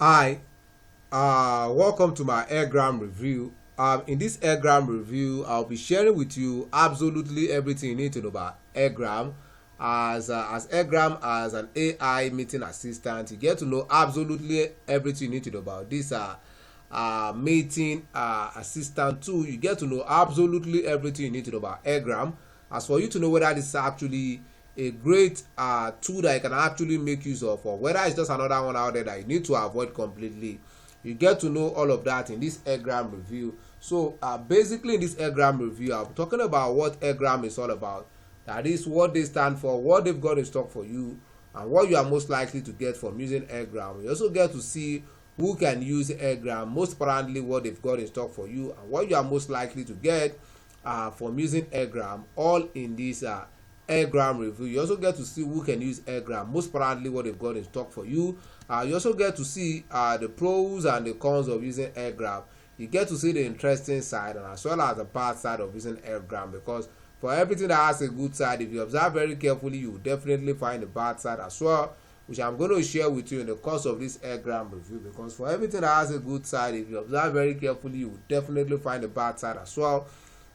Hi, welcome to my Airgram review. In this Airgram review, I'll be sharing with you absolutely everything you need to know about Airgram. As Airgram as an AI meeting assistant, you get to know absolutely everything you need to know about this meeting assistant tool. You get to know absolutely everything you need to know about Airgram. As for you to know whether this is actually a great tool that you can actually make use of, or whether it's just another one out there that you need to avoid completely, you get to know all of that in this Airgram review. So basically in this Airgram review, I'll be talking about what Airgram is all about. That is what they stand for, what they've got in stock for you, and what you are most likely to get from using Airgram. You also get to see who can use Airgram, most importantly what they've got in stock for you, and what you are most likely to get from using Airgram, all in this Airgram review. You also get to see who can use Airgram, most importantly what they've got in stock for you. You also get to see the pros and the cons of using Airgram. You get to see the interesting side and as well as the bad side of using Airgram, because for everything that has a good side, if you observe very carefully, you will definitely find the bad side as well, which I'm going to share with you in the course of this Airgram review. Because for everything that has a good side, if you observe very carefully, you will definitely find the bad side as well,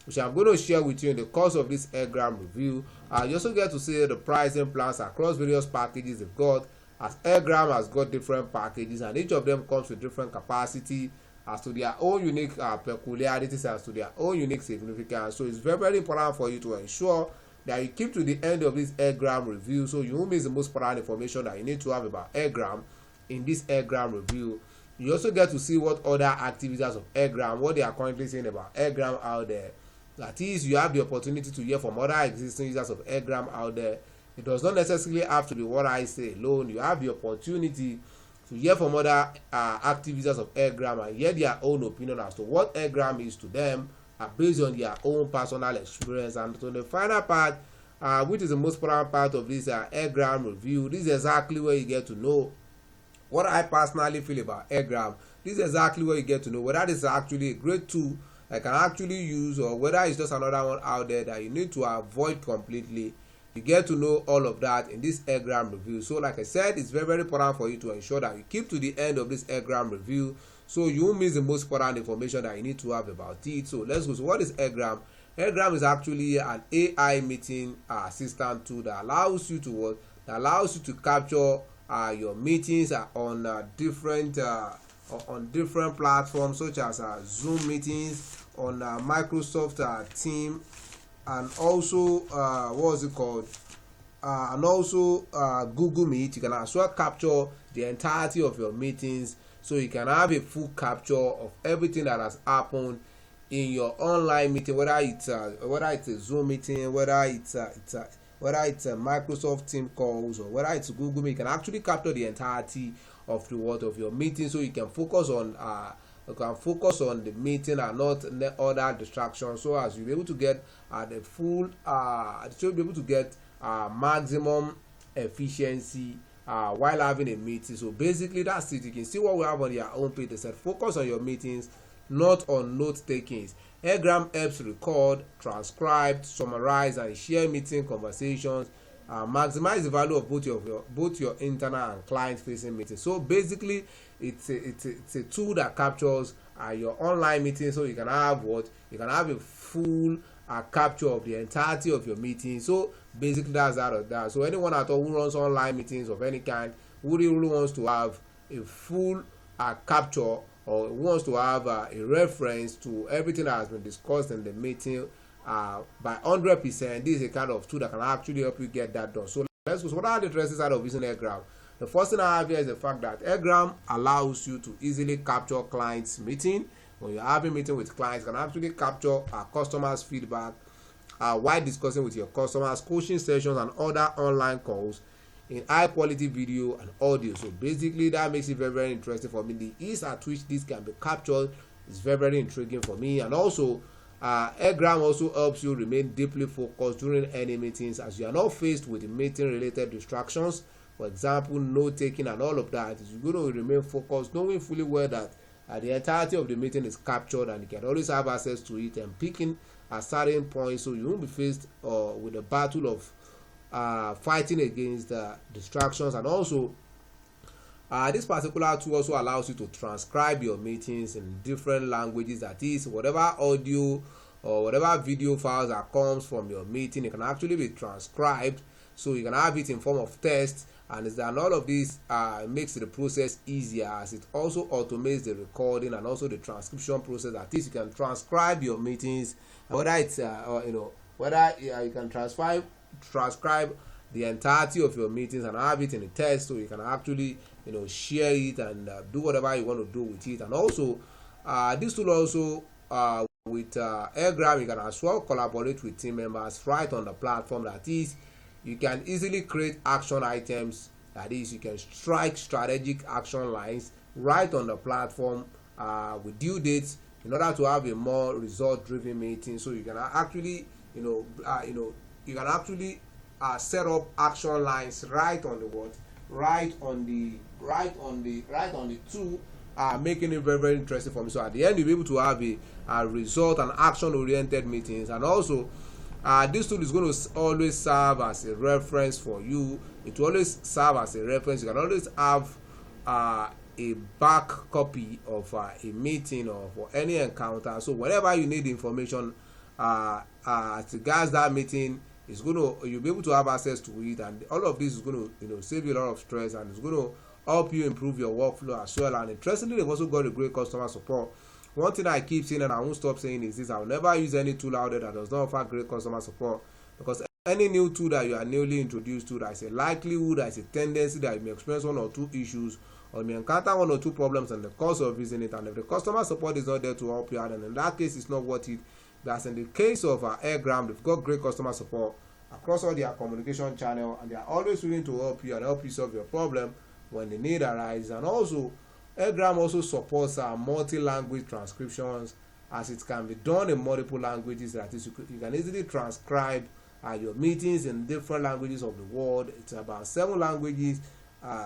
which I'm going to share with you in the course of this Airgram review. You also get to see the pricing plans across various packages they've got, as Airgram has got different packages and each of them comes with different capacity as to their own unique peculiarities, as to their own unique significance. So it's very, very important for you to ensure that you keep to the end of this Airgram review, so you won't miss the most important information that you need to have about Airgram in this Airgram review. You also get to see what other activities of Airgram, what they are currently saying about Airgram out there. That is, you have the opportunity to hear from other existing users of Airgram out there. It does not necessarily have to be what I say alone. You have the opportunity to hear from other active users of Airgram and hear their own opinion as to what Airgram is to them based on their own personal experience. And to the final part, which is the most important part of this Airgram review, this is exactly where you get to know what I personally feel about Airgram. This is exactly where you get to know whether this is actually a great tool I can actually use, or whether it's just another one out there that you need to avoid completely. You get to know all of that in this Airgram review. So like I said, it's very, very important for you to ensure that you keep to the end of this Airgram review, so you won't miss the most important information that you need to have about it. So let's go. So what is Airgram? Airgram is actually an AI meeting assistant tool that allows you to what? That allows you to capture your meetings on different platforms such as Zoom meetings, on Microsoft Teams, and also what is it called? And also Google Meet. You can as well capture the entirety of your meetings, so you can have a full capture of everything that has happened in your online meeting, whether it's a Zoom meeting, whether it's a Microsoft Team calls, or whether it's Google Meet. You can actually capture the entirety of the world of your meeting, so you can focus on the meeting and not other distractions, so as you'll be able to get the full you'll be able to get maximum efficiency while having a meeting. So basically that's it. You can see what we have on your own page. They said focus on your meetings, not on note takings. Airgram helps record, transcribe, summarize, and share meeting conversations. Maximize the value of both your internal and client-facing meetings. So basically, it's a tool that captures your online meeting, so you can have a full capture of the entirety of your meeting. So basically, that's that of that. So anyone at all who runs online meetings of any kind, who really wants to have a full capture, or wants to have a reference to everything that has been discussed in the meeting by 100%, this is a kind of tool that can actually help you get that done. So let's go. So what are the interesting side of using Airgram? The first thing I have here is the fact that Airgram allows you to easily capture clients' meeting. When you're having a meeting with clients, you can actually capture customers' feedback while discussing with your customers, coaching sessions, and other online calls in high quality video and audio. So basically that makes it very, very interesting for me. The ease at which this can be captured is very, very intriguing for me. And also Airgram also helps you remain deeply focused during any meetings, as you are not faced with meeting related distractions, for example note taking and all of that. You're going to remain focused, knowing fully well that the entirety of the meeting is captured, and you can always have access to it and picking at certain points, so you won't be faced with a battle of fighting against distractions. And also This particular tool also allows you to transcribe your meetings in different languages. That is, whatever audio or whatever video files that comes from your meeting, it can actually be transcribed, so you can have it in form of text. And all of this makes the process easier, as it also automates the recording and also the transcription process. That is, you can transcribe your meetings, whether it's whether you can transcribe the entirety of your meetings and have it in a text, so you can actually share it and do whatever you want to do with it. And also this tool also with Airgram, you can as well collaborate with team members right on the platform. That is, you can easily create action items. That is, you can strike strategic action lines right on the platform with due dates, in order to have a more result-driven meeting. So you can actually set up action lines right on the tool, making it very, very interesting for me. So at the end, you'll be able to have a result and action-oriented meetings. And also, this tool is going to always serve as a reference for you. It will always serve as a reference. You can always have a back copy of a meeting or for any encounter. So whenever you need information as regards that meeting, you'll be able to have access to it. And all of this is going to save you a lot of stress, and it's going to help you improve your workflow as well. And interestingly, they've also got a great customer support. One thing I keep saying and I won't stop saying is this: I will never use any tool out there that does not offer great customer support, because any new tool that you are newly introduced to, there is a likelihood, there is a tendency that you may experience one or two issues, or you may encounter one or two problems in the course of using it. And if the customer support is not there to help you out, and in that case, it's not worth it. That's in the case of Airgram. They've got great customer support across all their communication channel, and they are always willing to help you and help you solve your problem when the need arises. And also, Airgram also supports multi-language transcriptions, as it can be done in multiple languages. That is, you can easily transcribe your meetings in different languages of the world. It's about 7 languages,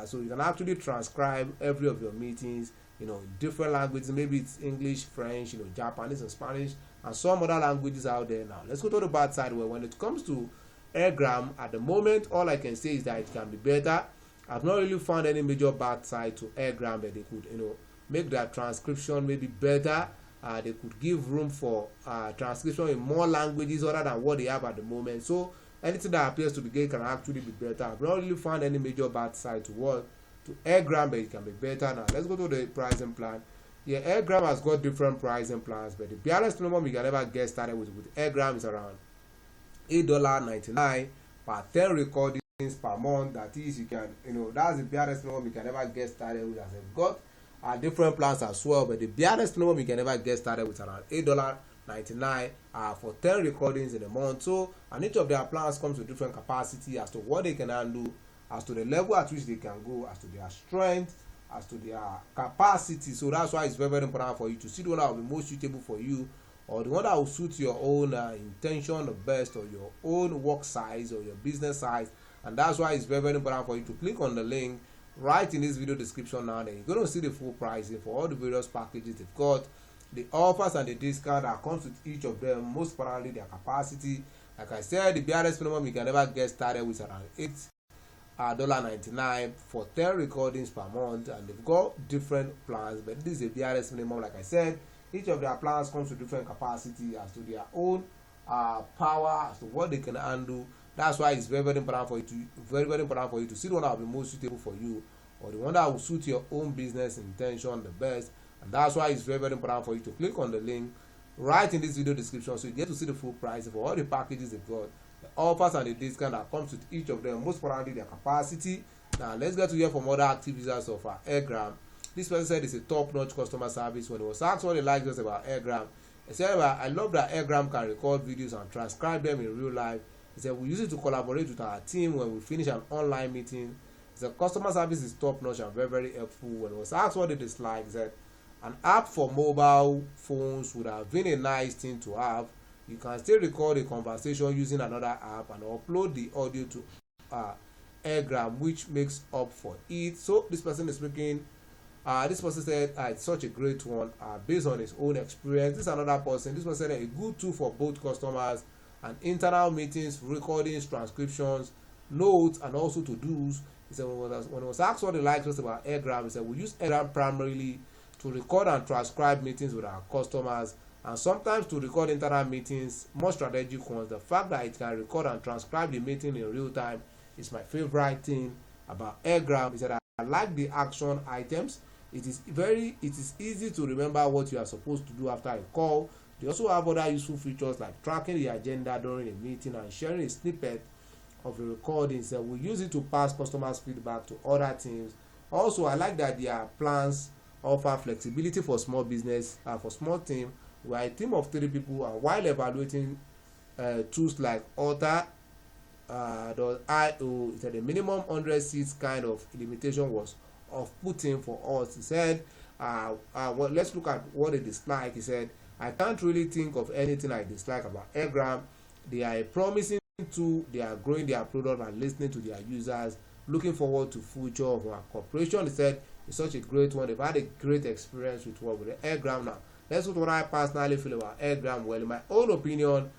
so you can actually transcribe every of your meetings in different languages. Maybe it's English, French, Japanese and Spanish, and some other languages out there. Now let's go to the bad side, where when it comes to Airgram, at the moment, all I can say is that it can be better. I've not really found any major bad side to Airgram, but they could make that transcription maybe better. They could give room for transcription in more languages other than what they have at the moment. So anything that appears to be good can actually be better. I've not really found any major bad side to Airgram, but it can be better. Now let's go to the pricing plan. Yeah, Airgram has got different pricing plans, but the barest minimum you can ever get started with Airgram is around $8.99 per 10 recordings per month. That is, you can that's the barest minimum you can ever get started with. As they've got different plans as well, but the barest minimum you can ever get started with around $8.99 for 10 recordings in a month. So, and each of their plans comes with different capacity as to what they can handle, as to the level at which they can go, as to their strength, as to their capacity. So that's why it's very, very important for you to see the one that will be most suitable for you, or the one that will suit your own intention the best, or your own work size or your business size. And that's why it's very, very important for you to click on the link right in this video description now. Then you're going to see the full pricing for all the various packages they've got, the offers and the discount that comes with each of them, most importantly their capacity. Like I said, the barest minimum you can ever get started with around $8.99 for 10 recordings per month, and they've got different plans, but this is a barest minimum. Like I said, each of their plans comes with different capacity as to their own power, as to what they can handle. That's why it's very, very important for you to see the one that will be most suitable for you, or the one that will suit your own business intention the best. And that's why it's very, very important for you to click on the link right in this video description, so you get to see the full price for all the packages they've got, the offers and the discount that comes with each of them, most importantly their capacity. Now let's get to hear from other active users of Airgram. This person said it's a top-notch customer service. When he was asked what he likes just about Airgram, he said, I love that Airgram can record videos and transcribe them in real life. He said, we use it to collaborate with our team when we finish an online meeting. He said, customer service is top-notch and very, very helpful. When he was asked what he disliked, he said, an app for mobile phones would have been a nice thing to have. You can still record a conversation using another app and upload the audio to Airgram, which makes up for it. So this person is making this person said it's such a great one based on his own experience. This is another person. This person said a good tool for both customers and internal meetings, recordings, transcriptions, notes, and also to-dos. He said when he was asked what he likes most about Airgram, he said we use Airgram primarily to record and transcribe meetings with our customers, and sometimes to record internal meetings, more strategic ones. The fact that it can record and transcribe the meeting in real time is my favorite thing about Airgram. He said I like the action items. It is easy to remember what you are supposed to do after a call. They also have other useful features like tracking the agenda during a meeting and sharing a snippet of a recording. So we use it to pass customers' feedback to other teams. Also, I like that their plans offer flexibility for small business and for small team. We are a team of 3 people, and while evaluating tools like Alter.io, the minimum 100 seats kind of limitation was off-putting for us. He said, well, let's look at what they dislike. He said, I can't really think of anything I dislike about Airgram. They are a promising tool. They are growing their product and listening to their users. Looking forward to future of our cooperation. He said, it's such a great one. They've had a great experience with Airgram now. That's what I personally feel about Airgram. Well, in my own opinion,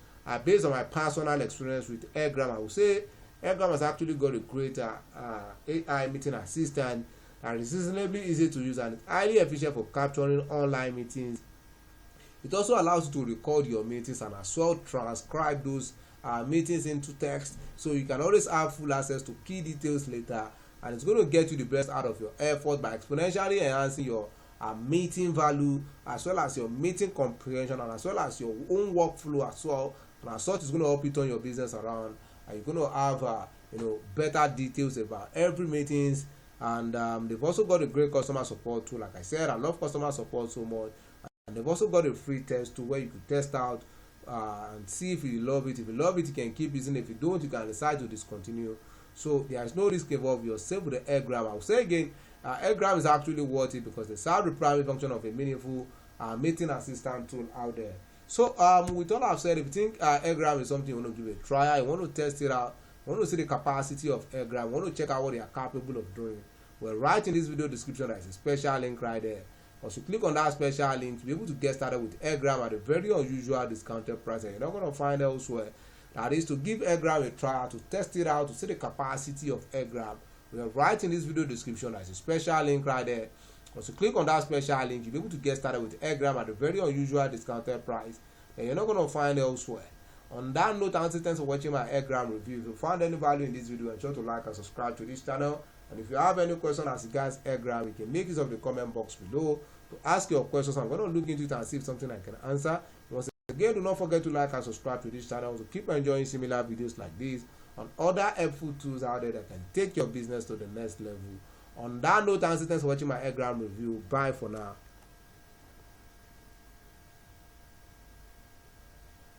based on my personal experience with Airgram, I would say Airgram has actually got a great AI meeting assistant that is reasonably easy to use and it's highly efficient for capturing online meetings. It also allows you to record your meetings and as well transcribe those meetings into text, so you can always have full access to key details later, and it's going to get you the best out of your effort by exponentially enhancing your meeting value, as well as your meeting comprehension, and as well as your own workflow as well. And as such, it's going to help you turn your business around, and you're going to have better details about every meetings. And they've also got a great customer support tool. Like I said, I love customer support so much. And they've also got a free test tool where you can test out and see if you love it. If you love it, you can keep using it. If you don't, you can decide to discontinue. So there is no risk involved. You're safe with the Airgram. I will say again, Airgram is actually worth it because they serve the primary function of a meaningful meeting assistant tool out there. So with all I've said, if you think Airgram is something you want to give a try, you want to test it out, you want to see the capacity of Airgram, you want to check out what they are capable of doing, well, right in this video description there is a special link right there. Once you click on that special link, to be able to get started with Airgram at a very unusual discounted price, and you're not going to find elsewhere. That is to give Airgram a try, to test it out, to see the capacity of Airgram. Well, right in this video description there is a special link right there. Once you click on that special link, you'll be able to get started with Airgram at a very unusual discounted price, and you're not going to find elsewhere. On that note, thanks for watching my Airgram review. If you found any value in this video, ensure to like and subscribe to this channel. And if you have any question as regards Airgram, you can make use of the comment box below to ask your questions. I'm going to look into it and see if something I can answer. Once again, do not forget to like and subscribe to this channel to keep enjoying similar videos like this on other helpful tools out there that can take your business to the next level. On that note, thanks for watching my Airgram review. Bye for now.